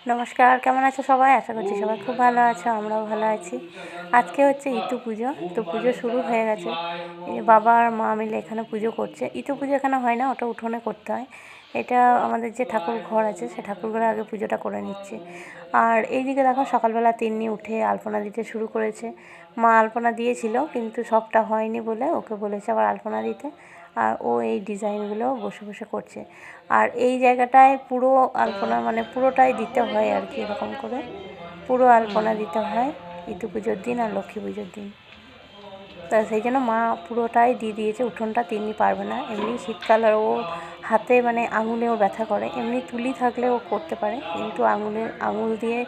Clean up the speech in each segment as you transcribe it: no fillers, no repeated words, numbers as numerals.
নমস্কার, কেমন আছো সবাই? আশা করছি সবাই খুব ভালো আছো, আমরাও ভালো আছি। আজকে হচ্ছে ইতু পুজো, তো পুজো শুরু হয়ে গেছে। এই যে বাবা আর মা মিলে এখানে পুজো করছে। ইতু পুজো এখানে হয় না, ওটা উঠোনে করতে হয়। এটা আমাদের যে ঠাকুর ঘর আছে সে ঠাকুর ঘরে আগে পুজোটা করে নিচ্ছে। আর এইদিকে দেখো সকালবেলা তিন্নি উঠে আলপনা দিতে শুরু করেছে। মা আলপনা দিয়েছিল কিন্তু সবটা হয়নি বলে ওকে বলেছে আবার আলপনা দিতে। আর ও এই ডিজাইনগুলো বসে বসে করছে। আর এই জায়গাটায় পুরো আলপনা মানে পুরোটাই দিতে হয় আর কি, এরকম করে পুরো আলপনা দিতে হয় ইতু পুজোর দিন আর লক্ষ্মী পুজোর দিন। তা সেই জন্য মা পুরোটাই দিয়ে দিয়েছে। উঠোনটা তিনি পারবে না, এমনি শীতকাল আর ও হাতে মানে আঙুলেও ব্যথা করে, এমনি তুলি থাকলে ও করতে পারে কিন্তু আঙুল দিয়ে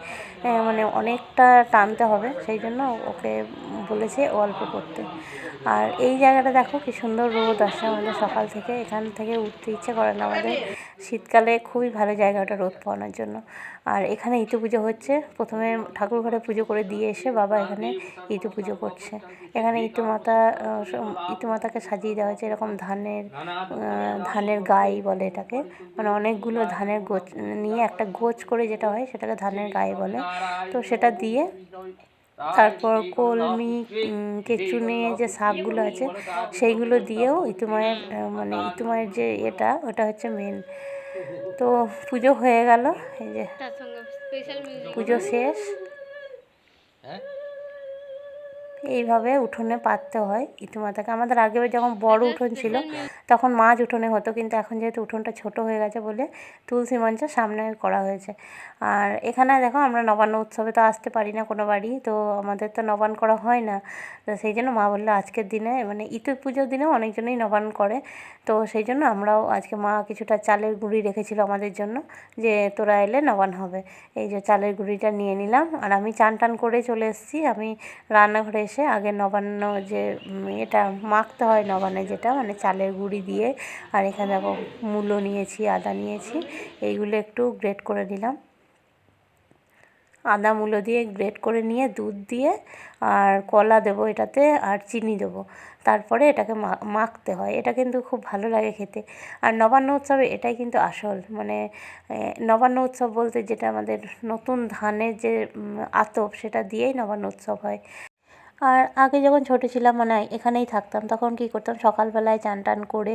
মানে অনেকটা টানতে হবে, সেই জন্য ওকে বলেছে অল্প করতে। আর এই জায়গাটা দেখো কি সুন্দর রোদ আসে আমাদের সকাল থেকে, এখান থেকে উঠতে ইচ্ছে করে না আমাদের। শীতকালে খুবই ভালো জায়গা ওটা রোদ পাওয়ানোর জন্য। আর এখানে ইতু পুজো হচ্ছে, প্রথমে ঠাকুর ঘরে পুজো করে দিয়ে এসে বাবা এখানে ইতু পুজো করছে। এখানে ইতু মাতাকে সাজিয়ে দেওয়া হয়েছে এরকম ধানের গাই বলে এটাকে, মানে অনেকগুলো ধানের গোছ নিয়ে একটা গোছ করে যেটা হয় সেটাকে ধানের গাই বলে। তো সেটা দিয়ে তারপর কলমি কেঁচুনে যে শাকগুলো আছে সেইগুলো দিয়েও ইতু মায়ের যে ওটা হচ্ছে মেন। তো পুজো হয়ে গেল, এই যে পুজো শেষ। এইভাবে উঠোনে পাততে হয় ইতু মাতাকে। আমাদের আগে যখন বড় উঠোন ছিল তখন মাঝ উঠোনে হতো, কিন্তু এখন যেহেতু উঠোনটা ছোট হয়ে গেছে বলে তুলসী মঞ্চের সামনে করা হয়েছে। আর এখানে দেখো আমরা নবান্ন উৎসবে তো আসতে পারি না কোনো বাড়ি, তো আমাদের তো নবান্ন করা হয় না। তো সেই জন্য মা বললো আজকের দিনে মানে ইতু পুজোর দিনেও অনেকজনই নবান্ন করে, তো সেই জন্য আমরাও আজকে মা কিছুটা চালের গুঁড়ি রেখেছিল আমাদের জন্য, যে তোরা এলে নবান্ন হবে। এই যে চালের গুঁড়িটা নিয়ে নিলাম। আর আমি চান টান করে চলে এসেছি। আমি রান্নাঘরে এসে আগে নবান্ন যে এটা মাখতে হয় নবান্নে, যেটা মানে চালের গুঁড়ি দিয়ে। আর এখানে দেখো মূলো নিয়েছি, আদা নিয়েছি, এইগুলো একটু গ্রেট করে নিলাম। আদা মূলো দিয়ে গ্রেট করে নিয়ে দুধ দিয়ে আর কলা দেবো এটাতে, আর চিনি দেবো, তারপরে এটাকে মাখতে হয়। এটা কিন্তু খুব ভালো লাগে খেতে। আর নবান্ন উৎসবে এটাই কিন্তু আসল মানে নবান্ন উৎসব বলতে যেটা আমাদের নতুন ধানের যে আতপ সেটা দিয়েই নবান্ন উৎসব হয়। আর আগে যখন ছোটো ছিলাম মানে এখানেই থাকতাম, তখন কী করতাম সকালবেলায় চান টান করে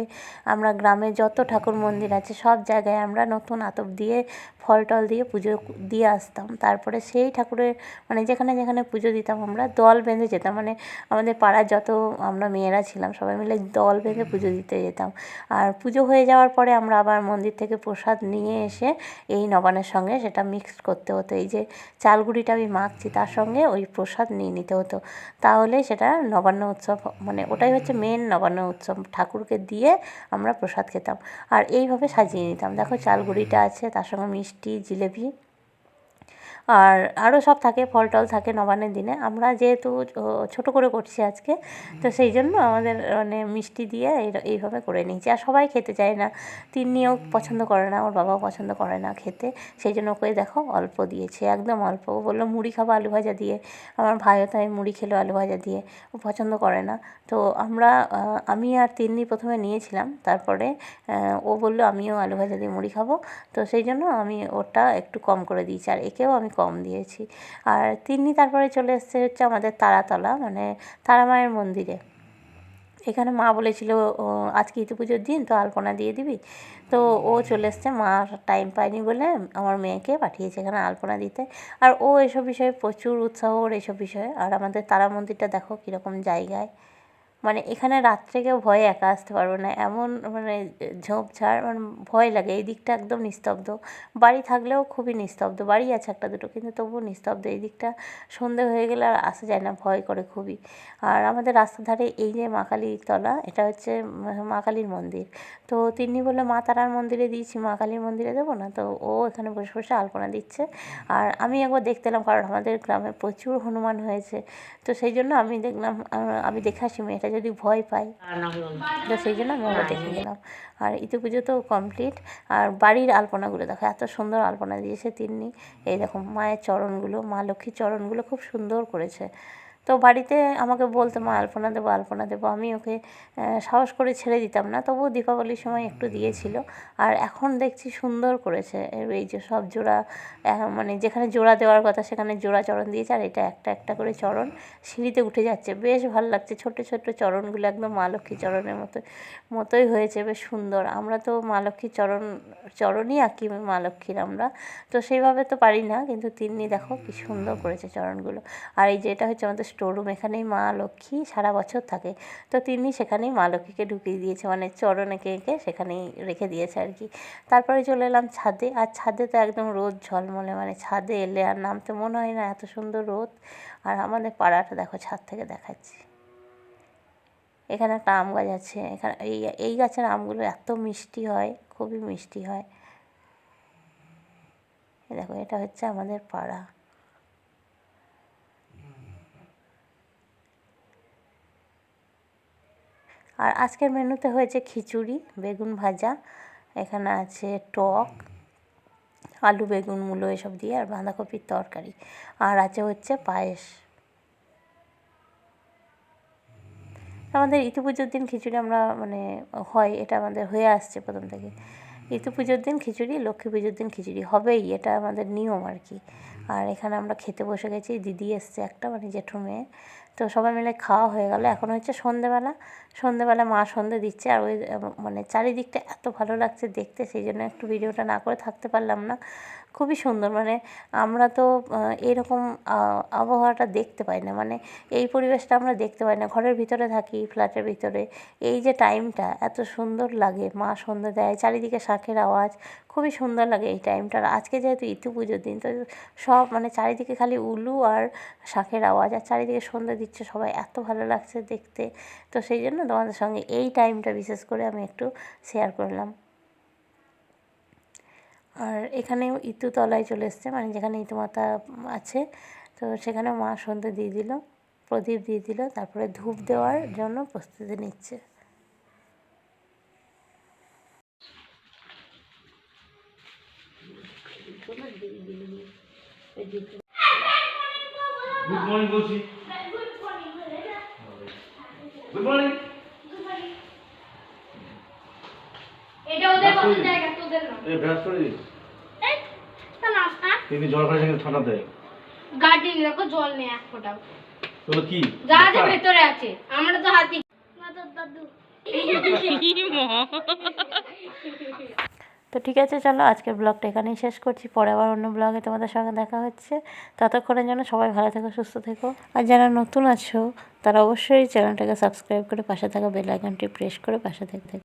আমরা গ্রামে যত ঠাকুর মন্দির আছে সব জায়গায় আমরা নতুন আতপ দিয়ে ফল টল দিয়ে পুজো দিয়ে আসতাম। তারপরে সেই ঠাকুরের মানে যেখানে যেখানে পুজো দিতাম আমরা দল বেঁধে যেতাম, মানে আমাদের পাড়ার যত আমরা মেয়েরা ছিলাম সবাই মিলে দল বেঁধে পুজো দিতে যেতাম। আর পুজো হয়ে যাওয়ার পরে আমরা আবার মন্দির থেকে প্রসাদ নিয়ে এসে এই নবান্নের সঙ্গে সেটা মিক্সড করতে হতো। এই যে চালগুড়িটা আমি মাখছি তার সঙ্গে ওই প্রসাদ নিয়ে নিতে হতো, তাহলে সেটা নবান্ন উৎসব মানে ওটাই হচ্ছে মেন নবান্ন উৎসব। ঠাকুরকে দিয়ে আমরা প্রসাদ খেতাম আর এইভাবে সাজিয়ে নিতাম। দেখো চালগুড়িটা আছে, তার সঙ্গে মিষ্টি, জিলেপি আর আরও সব থাকে, ফল টল থাকে নবান্নের দিনে। আমরা যেহেতু ছোটো করে করছি আজকে, তো সেই জন্য আমাদের মানে মিষ্টি দিয়ে এইভাবে করে নিয়েছি। আর সবাই খেতে চায় না, তিন্নিও পছন্দ করে না, ওর বাবাও পছন্দ করে না খেতে, সেই জন্য ওকে দেখো অল্প দিয়েছি, একদম অল্প। ও বললো মুড়ি খাবো আলু ভাজা দিয়ে, আমার ভাইও তাই মুড়ি খেলো আলু ভাজা দিয়ে, ও পছন্দ করে না। তো আমি আর তিন্নি প্রথমে নিয়েছিলাম, তারপরে ও বললো আমিও আলু ভাজা দিয়ে মুড়ি খাবো, তো সেই জন্য আমি ওটা একটু কম করে দিয়েছি আর একেও আমি কম দিয়েছি। আর তিন্নি তারপরে চলে এসেছে হচ্ছে আমাদের তারাতলা মানে তারা মায়ের মন্দিরে। এখানে মা বলেছিল আজকে ইতু পুজোর দিন তো আলপনা দিয়ে দিবি, তো ও চলে এসছে। মা টাইম পায়নি বলে আমার মেয়েকে পাঠিয়েছে এখানে আলপনা দিতে। আর ও এসব বিষয়ে প্রচুর উৎসাহ ওর এইসব বিষয়ে। আর আমাদের তারা মন্দিরটা দেখো কীরকম জায়গায়, মানে এখানে রাত্রে কেউ ভয়ে একা আসতে পারবে না, এমন মানে ঝোপঝাড়, মানে ভয় লাগে। এই দিকটা একদম নিস্তব্ধ, বাড়ি থাকলেও খুবই নিস্তব্ধ, বাড়ি আছে একটা দুটো কিন্তু তবুও নিস্তব্ধ। এই দিকটা সন্ধে হয়ে গেলে আর আসা যায় না, ভয় করে খুবই। আর আমাদের রাস্তার ধারে এই যে মা কালীর তলা, এটা হচ্ছে মা কালীর মন্দির। তো তিন্নি বললো মা তারার মন্দিরে দিয়েছি, মা কালীর মন্দিরে দেবো না, তো ও এখানে বসে বসে আলপনা দিচ্ছে। আর আমি একবার দেখতে এলাম, কারণ আমাদের গ্রামে প্রচুর হনুমান হয়েছে, তো সেই জন্য আমি দেখলাম আমি দেখে আসি মেয়েটা যদি ভয় পায়, তো সেই জন্য আমি আবার দেখে গেলাম। আর ইতু পুজো তো কমপ্লিট। আর বাড়ির আলপনাগুলো দেখো এত সুন্দর আলপনা দিয়েছে তিন্নি। এই দেখো মায়ের চরণগুলো, মা লক্ষ্মীর চরণগুলো খুব সুন্দর করেছে। তো বাড়িতে আমাকে বলতো মা আলপনা দেবো আলপনা দেবো, আমি ওকে সাহস করে ছেড়ে দিতাম না, তবুও দীপাবলির সময় একটু দিয়েছিল। আর এখন দেখছি সুন্দর করেছে, এই যে সব জোড়া মানে যেখানে জোড়া দেওয়ার কথা সেখানে জোড়া চরণ দিয়েছে, আর এটা একটা একটা করে চরণ সিঁড়িতে উঠে যাচ্ছে, বেশ ভালো লাগছে। ছোট্ট ছোট্ট চরণগুলো একদম মা লক্ষ্মী চরণের মতোই হয়েছে, বেশ সুন্দর। আমরা তো মা লক্ষ্মীর চরণই আঁকি মা লক্ষ্মীর আমরা, তো সেইভাবে তো পারি না, কিন্তু তিন্নি দেখো কি সুন্দর করেছে চরণগুলো। আর এই যে এটা হচ্ছে আমাদের স্টোররুম, এখানেই মা লক্ষ্মী সারা বছর থাকে, তো তিন্নি সেখানেই মা লক্ষ্মীকে ঢুকিয়ে দিয়েছে, মানে চরণ এঁকে এঁকে সেখানেই রেখে দিয়েছে আর কি। তারপরে চলে এলাম ছাদে, আর ছাদে তো একদম রোদ ঝলমলে, মানে ছাদে এলে আর নামতে মনে হয় না, এত সুন্দর রোদ। আর আমাদের পাড়াটা দেখো ছাদ থেকে দেখাচ্ছি, এখানে একটা আম গাছ আছে, এখানে এই গাছের আমগুলো এত মিষ্টি হয়, খুবই মিষ্টি হয়। দেখো এটা হচ্ছে আমাদের পাড়া। আর আজকের মেনুতে হয়েছে খিচুড়ি, বেগুন ভাজা, এখানে আছে টক, আলু বেগুন মূলো এসব দিয়ে, আর বাঁধাকপির তরকারি, আর আছে হচ্ছে পায়েস। আমাদের ইতি পুজোর দিন খিচুড়ি আমরা মানে হয়, এটা আমাদের হয়ে আসছে প্রথম থেকে। ইতি পুজোর দিন খিচুড়ি, লক্ষ্মী পুজোর দিন খিচুড়ি হবেই, এটা আমাদের নিয়ম আর কি। আর এখানে আমরা খেতে বসে গেছি, দিদি এসছে একটা, মানে জেঠু মেয়ে, তো সবাই মিলে খাওয়া হয়ে গেল। এখন হচ্ছে সন্ধেবেলা মা সন্ধে দিচ্ছে, আর ওই মানে চারিদিকটা এত ভালো লাগছে দেখতে, সেই জন্য একটু ভিডিওটা না করে থাকতে পারলাম না। খুবই সুন্দর, মানে আমরা তো এরকম আবহাওয়াটা দেখতে পাই না, মানে এই পরিবেশটা আমরা দেখতে পাই না, ঘরের ভিতরে থাকি, ফ্ল্যাটের ভিতরে। এই যে টাইমটা এত সুন্দর লাগে, মা সন্ধে দেয়, চারিদিকে শাঁখের আওয়াজ, খুবই সুন্দর লাগে এই টাইমটা। আর আজকে যেহেতু ইতি পুজোর দিন, তো সব মানে চারিদিকে খালি উলু আর শাঁখের আওয়াজ, আর চারিদিকে সন্ধে দিচ্ছে সবাই, এত ভালো লাগছে দেখতে। তো সেই জন্য তোমাদের সঙ্গে এই টাইমটা বিশেষ করে আমি একটু শেয়ার করলাম। আর এখানেও ইতুতলায় চলে এসছে, মানে যেখানে ইতুমাতা আছে, তো সেখানে মা সন্ধে দিয়ে দিল, প্রদীপ দিয়ে দিল, তারপরে ধূপ দেওয়ার জন্য প্রস্তুতি নিচ্ছে। গুড মর্নিং বলছি। Good morning. এটা ওদের বসার জায়গা, তোদের না। এই ব্রাশ করে দিস। এই তা নাস্তা তিনি জল খাই সেখানে ঠান্ডা দেয়। গার্ডেন দেখো জল নেই এক ফোঁটাও। তোলো কি? যা আছে ভেতরে আছে, আমরা তো হাতি। না তো দাদু। তো ঠিক আছে, চলো আজকের ব্লগটা এখানেই শেষ করছি, পরে আবার অন্য ব্লগে তোমাদের সঙ্গে দেখা হচ্ছে। ততক্ষণের জন্য সবাই ভালো থেকো, সুস্থ থেকো। আর যারা নতুন আছো তারা অবশ্যই চ্যানেলটাকে সাবস্ক্রাইব করে পাশে থাকা বেল আইকনটি প্রেস করে পাশে থাকতে।